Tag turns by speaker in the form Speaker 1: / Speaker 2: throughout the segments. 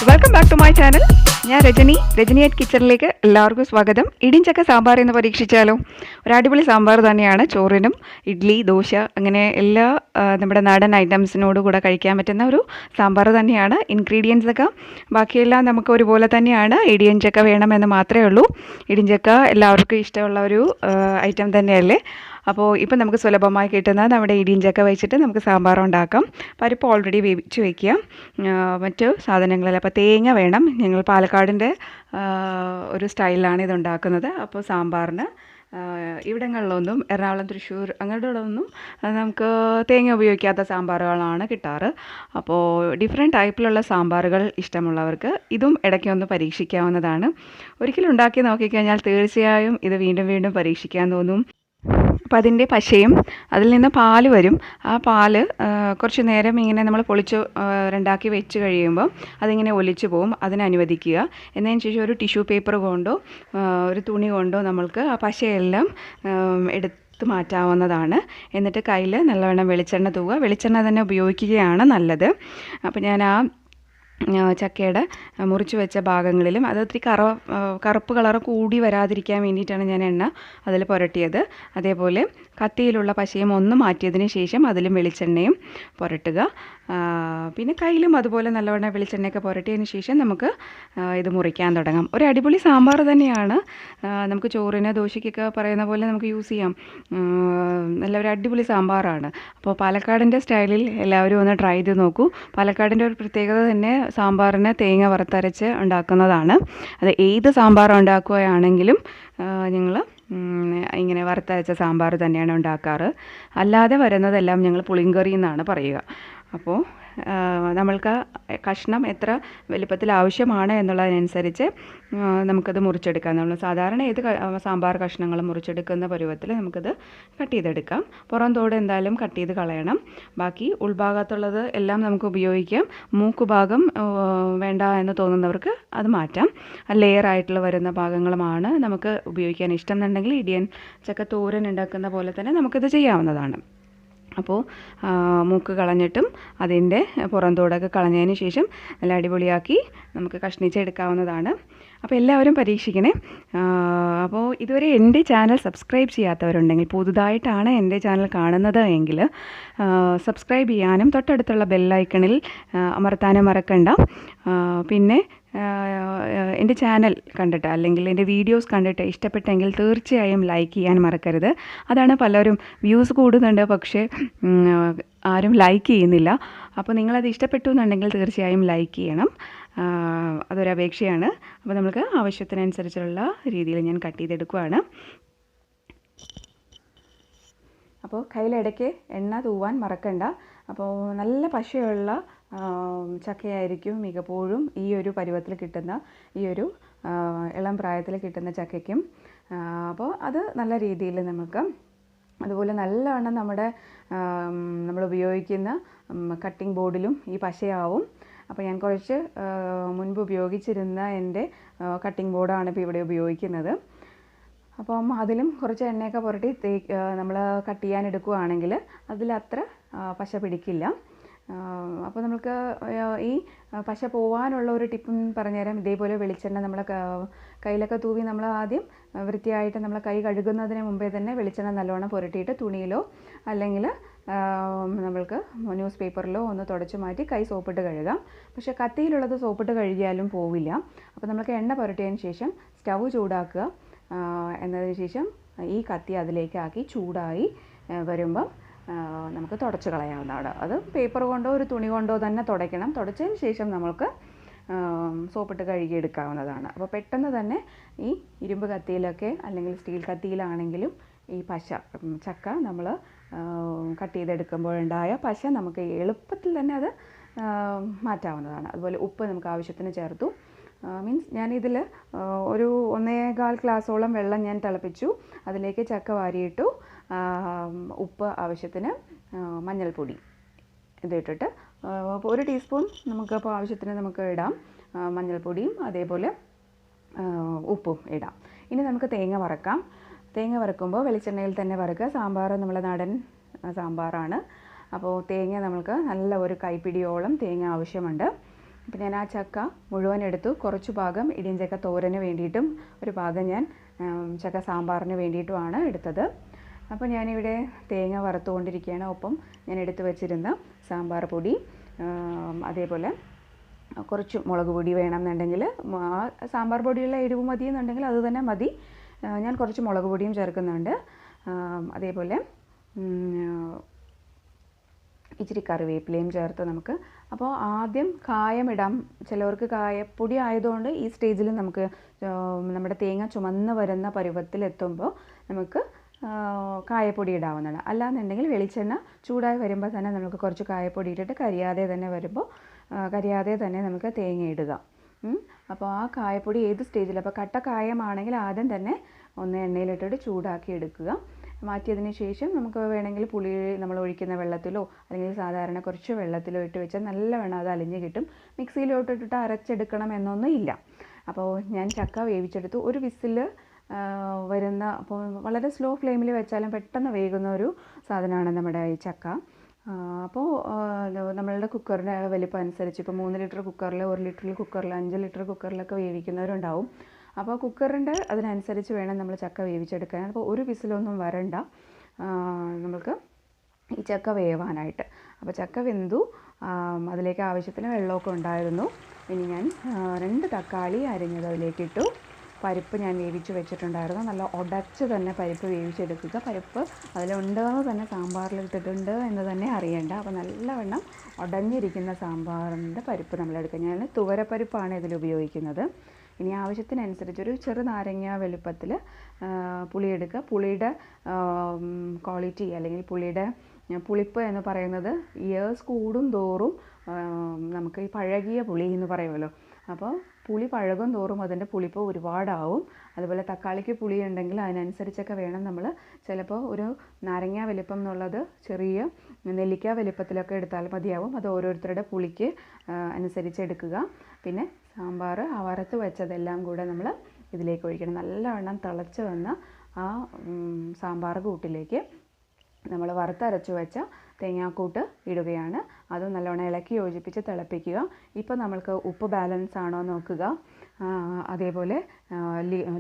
Speaker 1: Welcome back to my channel. ഞാൻ Rajani at കിച്ചണിലേക്ക് എല്ലാവർക്കും സ്വാഗതം. ഇടിഞ്ചക്ക സാമ്പാർ എന്ന് പരീക്ഷിച്ചാലോ? ഒരു അടിപൊളി സാമ്പാർ തന്നെയാണ്. ചോറിനും ഇഡ്ഡലി, ദോശ അങ്ങനെ എല്ലാ നമ്മുടെ നാടൻ ഐറ്റംസിനോട് കൂടെ കഴിക്കാൻ പറ്റുന്ന ഒരു സാമ്പാർ തന്നെയാണ്. ഇൻഗ്രീഡിയൻസ് ഒക്കെ ബാക്കിയെല്ലാം നമുക്ക് ഒരുപോലെ തന്നെയാണ്. ഇടിയഞ്ചക്ക വേണമെന്ന് മാത്രമേ ഉള്ളൂ. ഇടിഞ്ചക്ക എല്ലാവർക്കും ഇഷ്ടമുള്ള ഒരു ഐറ്റം തന്നെയല്ലേ. അപ്പോൾ ഇപ്പം നമുക്ക് സുലഭമായി കിട്ടുന്ന നമ്മുടെ ഇടിയഞ്ചക്ക വെച്ചിട്ട് നമുക്ക് സാമ്പാർ ഉണ്ടാക്കാം. പരിപ്പ് ഓൾറെഡി വേവിച്ച് വയ്ക്കുക. മറ്റ് സാധനങ്ങളെല്ലാം അപ്പോൾ തേങ്ങ വേണം. ഞങ്ങൾ പാലക്കാടിൻ്റെ ഒരു സ്റ്റൈലിലാണ് ഇതുണ്ടാക്കുന്നത്. അപ്പോൾ സാമ്പാറിന് ഇവിടങ്ങളിലൊന്നും എറണാകുളം, തൃശ്ശൂർ അങ്ങനെയുള്ളതൊന്നും നമുക്ക് തേങ്ങ ഉപയോഗിക്കാത്ത സാമ്പാറുകളാണ് കിട്ടാറ്. അപ്പോൾ ഡിഫറെൻറ്റ് ടൈപ്പിലുള്ള സാമ്പാറുകൾ ഇഷ്ടമുള്ളവർക്ക് ഇതും ഇടയ്ക്കൊന്ന് പരീക്ഷിക്കാവുന്നതാണ്. ഒരിക്കലും ഉണ്ടാക്കി നോക്കിക്കഴിഞ്ഞാൽ തീർച്ചയായും ഇത് വീണ്ടും വീണ്ടും പരീക്ഷിക്കാൻ തോന്നും. അപ്പോൾ അതിൻ്റെ പശയും അതിൽ നിന്ന് പാല് വരും. ആ പാല് കുറച്ച് നേരം ഇങ്ങനെ നമ്മൾ പൊളിച്ച് രണ്ടാക്കി വെച്ച് കഴിയുമ്പോൾ അതിങ്ങനെ ഒലിച്ച് പോകും. അതിനെ അനുവദിക്കുക. എന്നതിന് ശേഷം ഒരു ടിഷ്യൂ പേപ്പർ കൊണ്ടോ ഒരു തുണി കൊണ്ടോ നമ്മൾക്ക് ആ പശയെല്ലാം എടുത്ത് മാറ്റാവുന്നതാണ്. എന്നിട്ട് കയ്യിൽ നല്ലവണ്ണം വെളിച്ചെണ്ണ തൂവുക. വെളിച്ചെണ്ണ തന്നെ ഉപയോഗിക്കുകയാണ് നല്ലത്. അപ്പോൾ ഞാൻ ആ ചക്കയുടെ മുറിച്ച് വെച്ച ഭാഗങ്ങളിലും അത് ഒത്തിരി കറുപ്പ് കളറ് കൂടി വരാതിരിക്കാൻ വേണ്ടിയിട്ടാണ് ഞാൻ എണ്ണ അതിൽ പുരട്ടിയത്. അതേപോലെ കത്തിയിലുള്ള പശയും ഒന്ന് മാറ്റിയതിന് ശേഷം അതിലും വെളിച്ചെണ്ണയും പുരട്ടുക. പിന്നെ കയ്യിലും അതുപോലെ നല്ലവണ്ണം വെളിച്ചെണ്ണയൊക്കെ പുരട്ടിയതിന് ശേഷം നമുക്ക് ഇത് മുറിക്കാൻ തുടങ്ങാം. ഒരു അടിപൊളി സാമ്പാർ തന്നെയാണ്. നമുക്ക് ചോറിന്, ദോശയ്ക്കൊക്കെ പറയുന്ന പോലെ നമുക്ക് യൂസ് ചെയ്യാം. നല്ല ഒരു അടിപൊളി സാമ്പാറാണ്. അപ്പോൾ പാലക്കാടിൻ്റെ സ്റ്റൈലിൽ എല്ലാവരും ഒന്ന് ട്രൈ ചെയ്ത് നോക്കൂ. പാലക്കാടിൻ്റെ ഒരു പ്രത്യേകത തന്നെ സാമ്പാറിന് തേങ്ങ വറുത്തരച്ച് ഉണ്ടാക്കുന്നതാണ്. അത് ഏത് സാമ്പാർ ഉണ്ടാക്കുകയാണെങ്കിലും ഞങ്ങൾ ഇങ്ങനെ വറുത്തരച്ച സാമ്പാർ തന്നെയാണ് ഉണ്ടാക്കാറ്. അല്ലാതെ വരുന്നതെല്ലാം ഞങ്ങൾ പുളിങ്കറി എന്നാണ് പറയുക. അപ്പോൾ നമ്മൾക്ക് കഷ്ണം എത്ര വലുപ്പത്തിൽ ആവശ്യമാണ് എന്നുള്ളതിനനുസരിച്ച് നമുക്കത് മുറിച്ചെടുക്കാം. നമ്മൾ സാധാരണ ഏത് സാമ്പാർ കഷ്ണങ്ങളും മുറിച്ചെടുക്കുന്ന പരുവത്തിൽ നമുക്കത് കട്ട് ചെയ്തെടുക്കാം. പുറം തോട് എന്തായാലും കട്ട് ചെയ്ത് കളയണം. ബാക്കി ഉൾഭാഗത്തുള്ളത് എല്ലാം നമുക്ക് ഉപയോഗിക്കാം. മൂക്കുഭാഗം വേണ്ട എന്ന് തോന്നുന്നവർക്ക് അത് മാറ്റാം. ലെയർ ആയിട്ടുള്ള വരുന്ന ഭാഗങ്ങളുമാണ് നമുക്ക് ഉപയോഗിക്കാൻ ഇഷ്ടം എന്നുണ്ടെങ്കിൽ ഇടിയൻ ചക്ക തോരൻ ഉണ്ടാക്കുന്ന പോലെ തന്നെ നമുക്കിത് ചെയ്യാവുന്നതാണ്. അപ്പോൾ മൂക്ക് കളഞ്ഞിട്ടും അതിൻ്റെ പുറന്തോടൊക്കെ കളഞ്ഞതിന് ശേഷം നല്ല അടിപൊളിയാക്കി നമുക്ക് കഷ്ണിച്ചെടുക്കാവുന്നതാണ്. അപ്പോൾ എല്ലാവരും പരീക്ഷിക്കണേ. അപ്പോൾ ഇതുവരെ എൻ്റെ ചാനൽ സബ്സ്ക്രൈബ് ചെയ്യാത്തവരുണ്ടെങ്കിൽ, പുതുതായിട്ടാണ് എൻ്റെ ചാനൽ കാണുന്നത് എങ്കിൽ സബ്സ്ക്രൈബ് ചെയ്യാനും തൊട്ടടുത്തുള്ള ബെല്ലൈക്കണിൽ അമർത്താനും മറക്കണ്ട. പിന്നെ എൻ്റെ ചാനൽ കണ്ടിട്ട് അല്ലെങ്കിൽ എൻ്റെ വീഡിയോസ് കണ്ടിട്ട് ഇഷ്ടപ്പെട്ടെങ്കിൽ തീർച്ചയായും ലൈക്ക് ചെയ്യാൻ മറക്കരുത്. അതാണ് പലരും വ്യൂസ് കൂടുന്നുണ്ട്, പക്ഷേ ആരും ലൈക്ക് ചെയ്യുന്നില്ല. അപ്പോൾ നിങ്ങളത് ഇഷ്ടപ്പെട്ടു എന്നുണ്ടെങ്കിൽ തീർച്ചയായും ലൈക്ക് ചെയ്യണം. അതൊരപേക്ഷയാണ്. അപ്പോൾ നമുക്ക് ആവശ്യത്തിനനുസരിച്ചുള്ള രീതിയിൽ ഞാൻ കട്ട് ചെയ്തെടുക്കുകയാണ്. അപ്പോൾ കയ്യിലിടയ്ക്ക് എണ്ണ തൂവാൻ മറക്കണ്ട. അപ്പോൾ നല്ല പശയുള്ള ചക്കയായിരിക്കും മിക്കപ്പോഴും ഈ ഒരു പരുവത്തിൽ കിട്ടുന്ന, ഈ ഒരു ഇളം പ്രായത്തിൽ കിട്ടുന്ന ചക്കയ്ക്കും. അപ്പോൾ അത് നല്ല രീതിയിൽ നമുക്ക് അതുപോലെ നല്ലവണ്ണം നമ്മൾ ഉപയോഗിക്കുന്ന കട്ടിംഗ് ബോർഡിലും ഈ പശയാവും. അപ്പോൾ ഞാൻ കുറച്ച് മുൻപ് ഉപയോഗിച്ചിരുന്ന എൻ്റെ കട്ടിംഗ് ബോർഡാണ് ഇപ്പോൾ ഇവിടെ ഉപയോഗിക്കുന്നത്. അപ്പം അതിലും കുറച്ച് എണ്ണയൊക്കെ പുരട്ടി നമ്മൾ കട്ട് ചെയ്യാൻ എടുക്കുകയാണെങ്കിൽ അതിലത്ര പശ പിടിക്കില്ല. അപ്പോൾ നമുക്ക് ഈ പശ പോവാനുള്ള ഒരു ടിപ്പും പറഞ്ഞുതരാം. ഇതേപോലെ വെളിച്ചെണ്ണ നമ്മൾ കയ്യിലൊക്കെ തൂവി നമ്മൾ ആദ്യം വൃത്തിയായിട്ട് നമ്മൾ കൈ കഴുകുന്നതിന് മുമ്പേ തന്നെ വെളിച്ചെണ്ണ നല്ലോണം പുരട്ടിയിട്ട് തുണിയിലോ അല്ലെങ്കിൽ നമ്മൾക്ക് ന്യൂസ് പേപ്പറിലോ ഒന്ന് തുടച്ച് മാറ്റി കൈ സോപ്പിട്ട് കഴുകാം. പക്ഷേ കത്തിയിലുള്ളത് സോപ്പിട്ട് കഴുകിയാലും പോവില്ല. അപ്പോൾ നമുക്ക് എണ്ണ പുരട്ടിയതിന് ശേഷം സ്റ്റൗ ചൂടാക്കുക. എന്നതിന് ശേഷം ഈ കത്തി അതിലേക്കാക്കി ചൂടായി വരുമ്പം നമുക്ക് തുടച്ച് കളയാവുന്നതാണ്. അത് പേപ്പർ കൊണ്ടോ ഒരു തുണി കൊണ്ടോ തന്നെ തുടയ്ക്കണം. തുടച്ചതിന് ശേഷം നമുക്ക് സോപ്പിട്ട് കഴുകിയെടുക്കാവുന്നതാണ്. അപ്പോൾ പെട്ടെന്ന് തന്നെ ഈ ഇരുമ്പ് കത്തിയിലൊക്കെ അല്ലെങ്കിൽ സ്റ്റീൽ കത്തിയിലാണെങ്കിലും ഈ ചക്ക നമ്മൾ കട്ട് ചെയ്തെടുക്കുമ്പോഴുണ്ടായ പശ നമുക്ക് എളുപ്പത്തിൽ തന്നെ അത് മാറ്റാവുന്നതാണ്. അതുപോലെ ഉപ്പ് നമുക്ക് ആവശ്യത്തിന് ചേർത്തു. മീൻസ് ഞാനിതിൽ ഒരു 1.25 ഗ്ലാസോളം വെള്ളം ഞാൻ തിളപ്പിച്ചു. അതിലേക്ക് ചക്ക വാരിയിട്ടു. ഉപ്പ് ആവശ്യത്തിന്, മഞ്ഞൾപ്പൊടി ഇതിട്ടിട്ട് 1 ടീസ്പൂൺ നമുക്കപ്പോൾ ആവശ്യത്തിന് നമുക്ക് ഇടാം. മഞ്ഞൾപ്പൊടിയും അതേപോലെ ഉപ്പും ഇടാം. ഇനി നമുക്ക് തേങ്ങ വറക്കാം. തേങ്ങ വറുക്കുമ്പോൾ വെളിച്ചെണ്ണയിൽ തന്നെ വറുക്കുക. സാമ്പാർ നമ്മളെ നാടൻ സാമ്പാറാണ്. അപ്പോൾ തേങ്ങ നമുക്ക് നല്ല ഒരു കൈപ്പിടിയോളം തേങ്ങ ആവശ്യമുണ്ട്. അപ്പോൾ ഞാൻ ആ ചക്ക മുഴുവൻ എടുത്തു. കുറച്ച് ഭാഗം ഇടിയഞ്ചക്ക തോരന് വേണ്ടിയിട്ടും ഒരു ഭാഗം ഞാൻ ചക്ക സാമ്പാറിന് വേണ്ടിയിട്ടുമാണ് എടുത്തത്. അപ്പോൾ ഞാനിവിടെ തേങ്ങ വറുത്തുകൊണ്ടിരിക്കുകയാണ്. ഒപ്പം ഞാൻ എടുത്തു വച്ചിരുന്ന സാമ്പാർ പൊടി, അതേപോലെ കുറച്ച് മുളക് പൊടി വേണമെന്നുണ്ടെങ്കിൽ സാമ്പാർ പൊടിയുള്ള എരിവ് മതി എന്നുണ്ടെങ്കിൽ അത് തന്നെ മതി. ഞാൻ കുറച്ച് മുളക് പൊടിയും ചേർക്കുന്നുണ്ട്. അതേപോലെ ഇച്ചിരി കറിവേപ്പിലയും ചേർത്ത് നമുക്ക് അപ്പോൾ ആദ്യം കായം ഇടാം. ചിലവർക്ക് കായപ്പൊടി ആയതുകൊണ്ട് ഈ സ്റ്റേജിൽ നമുക്ക് നമ്മുടെ തേങ്ങ ചുമന്ന് വരുന്ന പരുവത്തിലെത്തുമ്പോൾ നമുക്ക് കായപ്പൊടി ഇടാവുന്നതാണ്. അല്ലാന്നുണ്ടെങ്കിൽ വെളിച്ചെണ്ണ ചൂടായി വരുമ്പോൾ തന്നെ നമുക്ക് കുറച്ച് കായപ്പൊടി ഇട്ടിട്ട് കരിയാതെ തന്നെ നമുക്ക് തേങ്ങ ഇടുക. അപ്പോൾ ആ കായപ്പൊടി ഏത് സ്റ്റേജിൽ, അപ്പോൾ കട്ട കായമാണെങ്കിൽ ആദ്യം തന്നെ ഒന്ന് എണ്ണയിലിട്ടിട്ട് ചൂടാക്കി എടുക്കുക. മാറ്റിയതിന് ശേഷം നമുക്ക് വേണമെങ്കിൽ പുളി നമ്മൾ ഒഴിക്കുന്ന വെള്ളത്തിലോ അല്ലെങ്കിൽ സാധാരണ കുറച്ച് വെള്ളത്തിലോ ഇട്ട് വെച്ചാൽ നല്ലവണ്ണം അത് അലിഞ്ഞ് കിട്ടും. മിക്സിയിലോട്ടിട്ടിട്ട് അരച്ചെടുക്കണം എന്നൊന്നും ഇല്ല. അപ്പോൾ ഞാൻ ചക്ക വേവിച്ചെടുത്തു. ഒരു വിസിൽ വരുന്ന, അപ്പോൾ വളരെ സ്ലോ ഫ്ലെയിമിൽ വെച്ചാലും പെട്ടെന്ന് വേകുന്ന ഒരു സാധനമാണ് നമ്മുടെ ഈ ചക്ക. അപ്പോൾ നമ്മളുടെ കുക്കറിൻ്റെ വലിപ്പം അനുസരിച്ച് ഇപ്പോൾ 3 ലിറ്റർ കുക്കറിൽ, 1 ലിറ്റർ കുക്കറിൽ, 5 ലിറ്റർ കുക്കറിലൊക്കെ വേവിക്കുന്നവരുണ്ടാവും. അപ്പോൾ കുക്കറിൻ്റെ അതിനനുസരിച്ച് വേണം നമ്മൾ ചക്ക വേവിച്ചെടുക്കാൻ. അപ്പോൾ ഒരു വിസിലൊന്നും വരണ്ട നമുക്ക് ഈ ചക്ക വേവാനായിട്ട്. അപ്പോൾ ചക്ക വെന്തു, അതിലേക്ക് ആവശ്യത്തിന് വെള്ളമൊക്കെ ഉണ്ടായിരുന്നു. ഇനി ഞാൻ 2 തക്കാളി അരിഞ്ഞത് അതിലേക്കിട്ടു. പരിപ്പ് ഞാൻ വേവിച്ച് വെച്ചിട്ടുണ്ടായിരുന്നു. നല്ല ഉടച്ച് തന്നെ പരിപ്പ് വേവിച്ചെടുക്കുക. പരിപ്പ് അതിലുണ്ടെന്ന് തന്നെ സാമ്പാറിലിട്ടിട്ടുണ്ട് എന്ന് തന്നെ അറിയേണ്ട. അപ്പോൾ നല്ലവണ്ണം ഉടഞ്ഞിരിക്കുന്ന സാമ്പാറിൻ്റെ പരിപ്പ് നമ്മളെടുക്കുക. ഞാൻ തുവരപ്പരിപ്പാണ് ഇതിൽ ഉപയോഗിക്കുന്നത്. ഇനി ആവശ്യത്തിനനുസരിച്ച് ഒരു ചെറുനാരങ്ങ വലുപ്പത്തിൽ പുളി എടുക്കുക. പുളിയുടെ ക്വാളിറ്റി അല്ലെങ്കിൽ പുളിയുടെ പുളിപ്പ് എന്ന് പറയുന്നത് ഇയേഴ്സ് കൂടും തോറും നമുക്ക് ഈ പഴകിയ പുളി എന്ന് പറയുമല്ലോ, അപ്പോൾ പുളി പഴകും തോറും അതിൻ്റെ പുളിപ്പ് ഒരുപാടാവും. അതുപോലെ തക്കാളിക്ക് പുളി ഉണ്ടെങ്കിൽ അതിനനുസരിച്ചൊക്കെ വേണം നമ്മൾ. ചിലപ്പോൾ ഒരു നാരങ്ങ വലിപ്പം എന്നുള്ളത് ചെറിയ നെല്ലിക്ക വലിപ്പത്തിലൊക്കെ എടുത്താൽ മതിയാവും. അത് ഓരോരുത്തരുടെ പുളിക്ക് അനുസരിച്ച് എടുക്കുക. പിന്നെ സാമ്പാർ വറുത്ത് വെച്ചതെല്ലാം കൂടെ നമ്മൾ ഇതിലേക്ക് ഒഴിക്കണം. നല്ലവണ്ണം തിളച്ച് വന്ന ആ സാമ്പാർ കൂട്ടിലേക്ക് നമ്മൾ വറുത്തരച്ച് വെച്ച തേങ്ങാക്കൂട്ട് ഇടുകയാണ്. അതും നല്ലോണം ഇളക്കി യോജിപ്പിച്ച് തിളപ്പിക്കുക. ഇപ്പോൾ നമ്മൾക്ക് ഉപ്പ് ബാലൻസ് ആണോ നോക്കുക. അതേപോലെ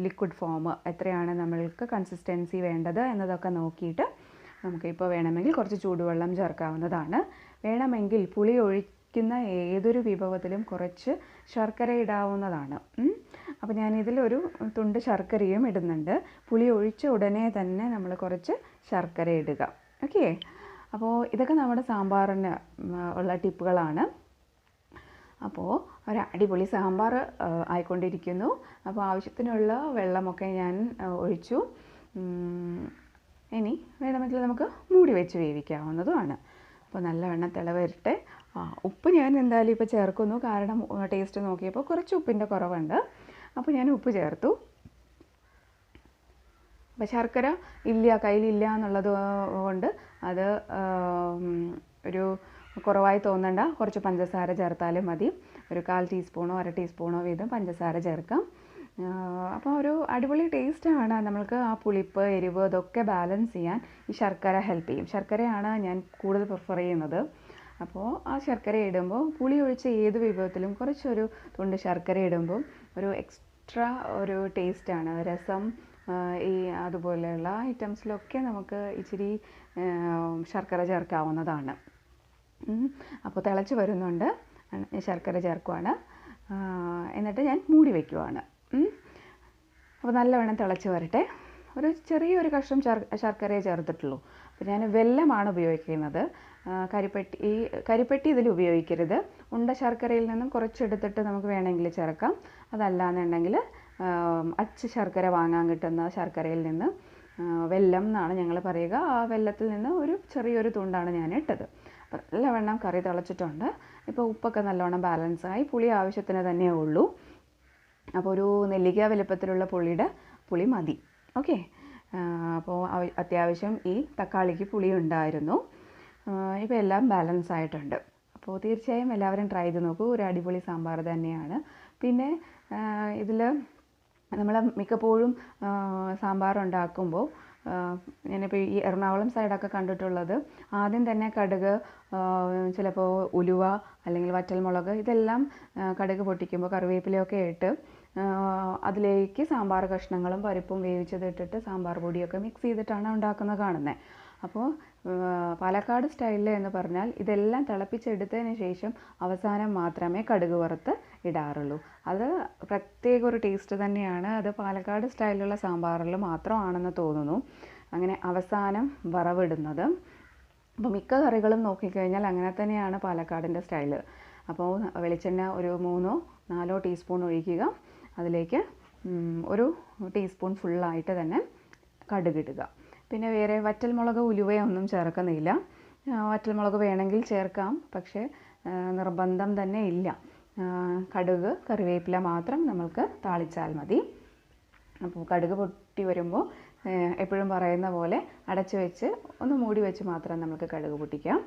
Speaker 1: ലിക്വിഡ് ഫോം എത്രയാണ് നമ്മൾക്ക് കൺസിസ്റ്റൻസി വേണ്ടത് എന്നതൊക്കെ നോക്കിയിട്ട് നമുക്കിപ്പോൾ വേണമെങ്കിൽ കുറച്ച് ചൂടുവെള്ളം ചേർക്കാവുന്നതാണ്. വേണമെങ്കിൽ പുളി ഒഴിക്കുന്ന ഏതൊരു വിഭവത്തിലും കുറച്ച് ശർക്കര ഇടാവുന്നതാണ്. അപ്പോൾ ഞാനിതിലൊരു തുണ്ട് ശർക്കരയും ഇടുന്നുണ്ട്. പുളി ഒഴിച്ച ഉടനെ തന്നെ നമ്മൾ കുറച്ച് ശർക്കര ഇടുക. ഓക്കെ, അപ്പോൾ ഇതൊക്കെ നമ്മുടെ സാമ്പാറിന് ഉള്ള ടിപ്പുകളാണ്. അപ്പോൾ ഒരു അടിപൊളി സാമ്പാർ ആയിക്കൊണ്ടിരിക്കുന്നു. അപ്പോൾ ആവശ്യത്തിനുള്ള വെള്ളമൊക്കെ ഞാൻ ഒഴിച്ചു. ഇനി വേണമെങ്കിൽ നമുക്ക് മൂടി വെച്ച് വേവിക്കാവുന്നതുമാണ്. അപ്പോൾ നല്ലവണ്ണം തിളവരട്ടെ. ഉപ്പ് ഞാൻ എന്തായാലും ഇപ്പോൾ ചേർക്കുന്നു, കാരണം ടേസ്റ്റ് നോക്കിയപ്പോൾ കുറച്ച് ഉപ്പിൻ്റെ കുറവുണ്ട്. അപ്പോൾ ഞാൻ ഉപ്പ് ചേർത്തു. അപ്പോൾ ശർക്കര കയ്യിലില്ല എന്നുള്ളത് കൊണ്ട് അത് ഒരു കുറവായി തോന്നണ്ട. കുറച്ച് പഞ്ചസാര ചേർത്താലും മതി. ഒരു 1/4 ടീസ്പൂണോ 1/2 ടീസ്പൂണോ വീതം പഞ്ചസാര ചേർക്കാം. അപ്പോൾ ഒരു അടിപൊളി ടേസ്റ്റാണ്. നമ്മൾക്ക് ആ പുളിപ്പ്, എരിവ് ഇതൊക്കെ ബാലൻസ് ചെയ്യാൻ ഈ ശർക്കര ഹെൽപ്പ് ചെയ്യും. ശർക്കരയാണ് ഞാൻ കൂടുതൽ പ്രിഫർ ചെയ്യുന്നത്. അപ്പോൾ ആ ശർക്കര ഇടുമ്പോൾ പുളി ഒഴിച്ച ഏത് വിഭവത്തിലും കുറച്ചൊരു തുണ്ട് ശർക്കര ഇടുമ്പോൾ ഒരു എക്സ്ട്രാ ഒരു ടേസ്റ്റാണ്. രസം അതുപോലെയുള്ള ഐറ്റംസിലൊക്കെ നമുക്ക് ഇച്ചിരി ശർക്കര ചേർക്കാവുന്നതാണ്. അപ്പോൾ തിളച്ച് വരുന്നുണ്ട്, ശർക്കര ചേർക്കുവാണ്. എന്നിട്ട് ഞാൻ മൂടി വയ്ക്കുവാണ്. അപ്പോൾ നല്ലവണ്ണം തിളച്ച് വരട്ടെ. ഒരു ചെറിയൊരു കഷ്ണം ശർക്കരയെ ചേർത്തിട്ടുള്ളൂ. അപ്പോൾ ഞാൻ വെല്ലമാണ് ഉപയോഗിക്കുന്നത്. കരിപ്പെട്ടി ഇതിൽ ഉപയോഗിക്കരുത്. ഉണ്ട ശർക്കരയിൽ നിന്നും കുറച്ചെടുത്തിട്ട് നമുക്ക് വേണമെങ്കിൽ ചേർക്കാം. അതല്ലാന്നുണ്ടെങ്കിൽ അച്ച് ശർക്കര വാങ്ങാൻ കിട്ടുന്ന ശർക്കരയിൽ നിന്ന്, വെല്ലം എന്നാണ് ഞങ്ങൾ പറയുക, ആ വെല്ലത്തിൽ നിന്ന് ഒരു ചെറിയൊരു തുണ്ടാണ് ഞാൻ ഇട്ടത്. അപ്പോൾ നല്ലവണ്ണം കറി തിളച്ചിട്ടുണ്ട്. ഇപ്പോൾ ഉപ്പൊക്കെ നല്ലവണ്ണം ബാലൻസായി. പുളി ആവശ്യത്തിന് തന്നെ ഉള്ളൂ. അപ്പോൾ ഒരു നെല്ലിക്ക വലുപ്പത്തിലുള്ള പുളി മതി. ഓക്കെ, അപ്പോൾ അത്യാവശ്യം ഈ തക്കാളിക്ക് പുളി ഉണ്ടായിരുന്നു. ഇപ്പോൾ എല്ലാം ബാലൻസ് ആയിട്ടുണ്ട്. അപ്പോൾ തീർച്ചയായും എല്ലാവരും ട്രൈ ചെയ്ത് നോക്കൂ. ഒരു അടിപൊളി സാമ്പാർ തന്നെയാണ്. പിന്നെ ഇതിൽ നമ്മൾ മിക്കപ്പോഴും സാമ്പാർ ഉണ്ടാക്കുമ്പോൾ ഞാനിപ്പോൾ ഈ എറണാകുളം സൈഡൊക്കെ കണ്ടിട്ടുള്ളത് ആദ്യം തന്നെ കടുക്, ചിലപ്പോൾ ഉലുവ അല്ലെങ്കിൽ വറ്റൽമുളക് ഇതെല്ലാം കടുക് പൊട്ടിക്കുമ്പോൾ കറിവേപ്പിലയൊക്കെ ഇട്ട് അതിലേക്ക് സാമ്പാർ കഷ്ണങ്ങളും പരിപ്പും വേവിച്ചത് ഇട്ടിട്ട് സാമ്പാർ പൊടിയൊക്കെ മിക്സ് ചെയ്തിട്ടാണ് ഉണ്ടാക്കുന്നത് കാണുന്നത്. അപ്പോൾ പാലക്കാട് സ്റ്റൈലിൽ എന്ന് പറഞ്ഞാൽ ഇതെല്ലാം തിളപ്പിച്ചെടുത്തതിന് ശേഷം അവസാനം മാത്രമേ കടുക് വറുത്ത് ഇടാറുള്ളൂ. അത് പ്രത്യേക ഒരു ടേസ്റ്റ് തന്നെയാണ്. അത് പാലക്കാട് സ്റ്റൈലിലുള്ള സാമ്പാറിൽ മാത്രമാണെന്ന് തോന്നുന്നു അങ്ങനെ അവസാനം വറവിടുന്നത്. അപ്പോൾ മിക്ക കറികളും നോക്കിക്കഴിഞ്ഞാൽ അങ്ങനെ തന്നെയാണ് പാലക്കാടിൻ്റെ സ്റ്റൈല്. അപ്പോൾ വെളിച്ചെണ്ണ ഒരു 3-4 ടീസ്പൂൺ ഒഴിക്കുക. അതിലേക്ക് ഒരു ടീസ്പൂൺ ഫുള്ളായിട്ട് തന്നെ കടുകിടുക. പിന്നെ വേറെ വറ്റൽമുളക് ഉലുവയൊന്നും ചേർക്കുന്നില്ല. വറ്റൽമുളക് വേണമെങ്കിൽ ചേർക്കാം, പക്ഷേ നിർബന്ധം തന്നെ ഇല്ല. കടുക് കറിവേപ്പില മാത്രം നമ്മൾക്ക് താളിച്ചാൽ മതി. അപ്പോൾ കടുക് പൊട്ടി വരുമ്പോൾ എപ്പോഴും പറയുന്ന പോലെ അടച്ചു വെച്ച് ഒന്ന് മൂടി വെച്ച് മാത്രം നമുക്ക് കടുക് പൊട്ടിക്കാം.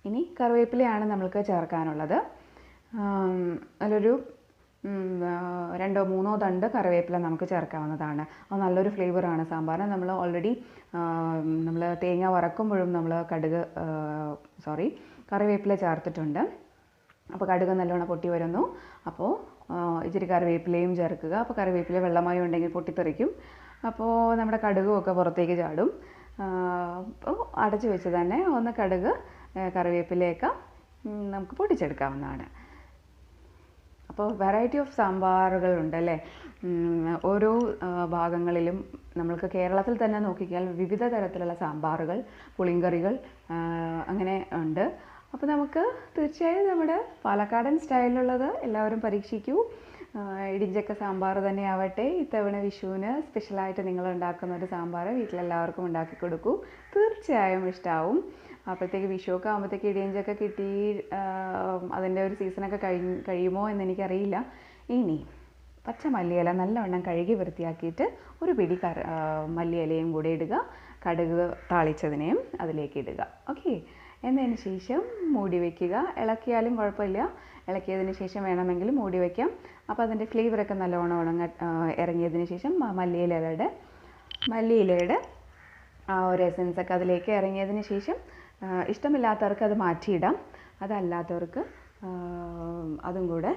Speaker 1: ഇനി കറിവേപ്പിലയാണ് നമ്മൾക്ക് ചേർക്കാനുള്ളത്. അതിലൊരു 2-3 തണ്ട് കറിവേപ്പില നമുക്ക് ചേർക്കാവുന്നതാണ്. അത് നല്ലൊരു ഫ്ലേവറാണ് സാമ്പാറിന്. നമ്മൾ ഓൾറെഡി നമ്മൾ തേങ്ങ വറക്കുമ്പോഴും നമ്മൾ കറിവേപ്പില ചേർത്തിട്ടുണ്ട്. അപ്പോൾ കടുക് നല്ലോണം പൊട്ടി വരുന്നു. അപ്പോൾ ഇച്ചിരി കറിവേപ്പിലയും ചേർക്കുക. അപ്പോൾ കറിവേപ്പില വെള്ളമായി ഉണ്ടെങ്കിൽ പൊട്ടിത്തെറിക്കും. അപ്പോൾ നമ്മുടെ കടുകുമൊക്കെ പുറത്തേക്ക് ചാടും. അപ്പോൾ അടച്ചു വെച്ച് തന്നെ ഒന്ന് കടുക് കറിവേപ്പിലയൊക്കെ നമുക്ക് പൊട്ടിച്ചെടുക്കാവുന്നതാണ്. അപ്പോൾ വെറൈറ്റി ഓഫ് സാമ്പാറുകളുണ്ടല്ലേ. ഓരോ ഭാഗങ്ങളിലും നമ്മൾക്ക് കേരളത്തിൽ തന്നെ നോക്കിയാൽ വിവിധ തരത്തിലുള്ള സാമ്പാറുകൾ, പുളിങ്കറികൾ അങ്ങനെ ഉണ്ട്. അപ്പോൾ നമുക്ക് തീർച്ചയായും നമ്മുടെ പാലക്കാടൻ സ്റ്റൈലിലുള്ളത് എല്ലാവരും പരീക്ഷിക്കൂ. ഇടിഞ്ചക്ക സാമ്പാർ തന്നെ ആവട്ടെ, ഇത്തവണ വിഷുവിന് സ്പെഷ്യലായിട്ട് നിങ്ങൾ ഉണ്ടാക്കുന്ന ഒരു സാമ്പാർ വീട്ടിലെല്ലാവർക്കും ഉണ്ടാക്കി കൊടുക്കൂ. തീർച്ചയായും ഇഷ്ടമാവും. അപ്പോഴത്തേക്ക് വിഷുവൊക്കെ ആകുമ്പോഴത്തേക്ക് ഇടിയഞ്ചക്ക കിട്ടി അതിൻ്റെ ഒരു സീസണൊക്കെ കഴിയുമോ എന്നെനിക്കറിയില്ല. ഇനി പച്ച മല്ലിയില നല്ലവണ്ണം കഴുകി വൃത്തിയാക്കിയിട്ട് ഒരു പിടി മല്ലിയിലയും കൂടി ഇടുക. കടുക് താളിച്ചതിനെയും അതിലേക്ക് ഇടുക. ഓക്കെ, എന്നതിന് ശേഷം മൂടി വയ്ക്കുക. ഇളക്കിയാലും കുഴപ്പമില്ല, ഇളക്കിയതിന് ശേഷം വേണമെങ്കിൽ മൂടി വയ്ക്കാം. അപ്പോൾ അതിൻ്റെ ഫ്ലേവറൊക്കെ നല്ലോണം ഇറങ്ങിയതിന് ശേഷം മല്ലിയിലയുടെ ആ ഒരു എസൻസൊക്കെ അതിലേക്ക് ഇറങ്ങിയതിന് ശേഷം ഇഷ്ടമില്ലാത്തവർക്ക് അത് മാറ്റിയിടാം. അതല്ലാത്തവർക്ക് അതും കൂടെ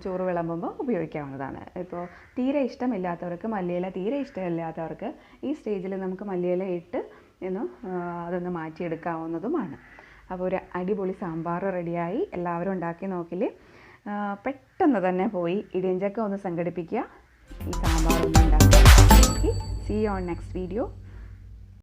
Speaker 1: ചോറ് വിളമ്പുമ്പോൾ ഉപയോഗിക്കാവുന്നതാണ്. ഇപ്പോൾ തീരെ ഇഷ്ടമില്ലാത്തവർക്ക് മല്ലിയില തീരെ ഇഷ്ടമില്ലാത്തവർക്ക് ഈ സ്റ്റേജിൽ നമുക്ക് മല്ലിയില ഇട്ട് അതൊന്ന് മാറ്റിയെടുക്കാവുന്നതുമാണ്. അപ്പോൾ ഒരു അടിപൊളി സാമ്പാർ റെഡിയായി. എല്ലാവരും ഉണ്ടാക്കി നോക്കില്ലേ. പെട്ടെന്ന് തന്നെ പോയി ഇടിയഞ്ചക്ക ഒന്ന് സംഘടിപ്പിക്കുക, ഈ സാമ്പാർ ഒന്ന് ഉണ്ടാക്കുക. Okay, see you on next video.